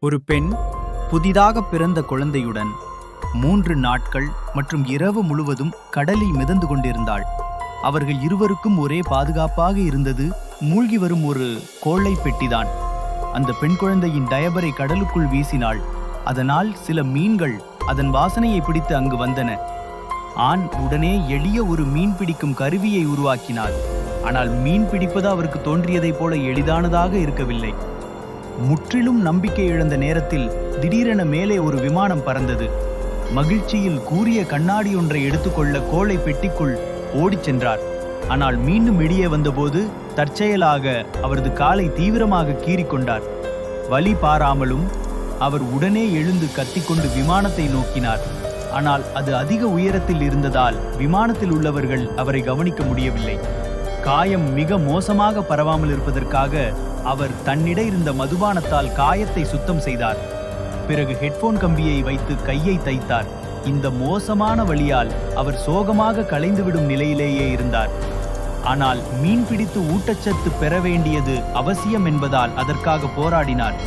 ஒரு பெண் புதிதாக பிறந்த குழந்தையுடன் 3 நாட்கள் மற்றும் இரவு முழுவதும் கடலில் மிதந்து கொண்டிருந்தாள். அவர்கள் இருவருக்கும் ஒரே பாதுகாப்பாக இருந்தது மூழ்கி வரும் ஒரு கோழை பெட்டிதான். அந்த பெண் குழந்தையின் டயபரை கடலுக்குள் வீசினாள். அதனால் சில மீன்கள் அதன் வாசனையை பிடித்து அங்கு வந்தன. ஆண் உடனே எளிய ஒரு மீன் பிடிக்கும் கருவியை உருவாக்கினார். ஆனால் மீன் பிடிப்பது அவருக்கு தோன்றியதைப் போல எளிதானதாக இருக்கவில்லை. முற்றிலும் நம்பிக்கை இழந்த நேரத்தில் திடீரென மேலே ஒரு விமானம் பறந்தது. மகிழ்ச்சியில் கூரிய கண்ணாடி ஒன்றை எடுத்துக்கொள்ள கோழை பெட்டிக்குள் ஓடிச் சென்றார். ஆனால் மீண்டும் வெளியே வந்தபோது தற்செயலாக அவரது காலை தீவிரமாக கீறிக்கொண்டார். வலி பாராமலும் அவர் உடனே எழுந்து கத்திக்கொண்டு விமானத்தை நோக்கினார். ஆனால் அது அதிக உயரத்தில் இருந்ததால் விமானத்தில் உள்ளவர்கள் அவரை கவனிக்க முடியவில்லை. காயம் மிக மோசமாக பரவாமல் இருப்பதற்காக அவர் தன்னிட இருந்த மதுபானத்தால் காயத்தை சுத்தம் செய்தார். பிறகு ஹெட்போன் கம்பியை வைத்து கையை தைத்தார். இந்த மோசமான வழியால் அவர் சோகமாக கலைந்துவிடும் நிலையிலேயே இருந்தார். ஆனால் மீன் பிடித்து ஊட்டச்சத்து பெற வேண்டியது அவசியம் என்பதால் அதற்காக போராடினார்.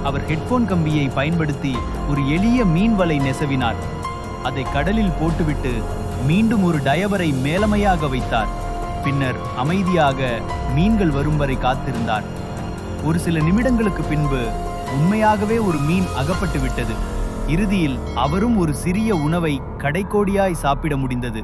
அவர் ஹெட்போன் கம்பியை பயன்படுத்தி ஒரு எளிய மீன் வலை நெசவினார். அதை கடலில் போட்டுவிட்டு மீண்டும் ஒரு டயபரை மேலமையாக வைத்தார். பின்னர் அமைதியாக மீன்கள் வரும் வரை காத்திருந்தார். ஒரு சில நிமிடங்களுக்கு பின்பு உண்மையாகவே ஒரு மீன் அகப்பட்டு விட்டது. இறுதியில் அவரும் ஒரு சிறிய உணவை கடைக்கோடியாய் சாப்பிட முடிந்தது.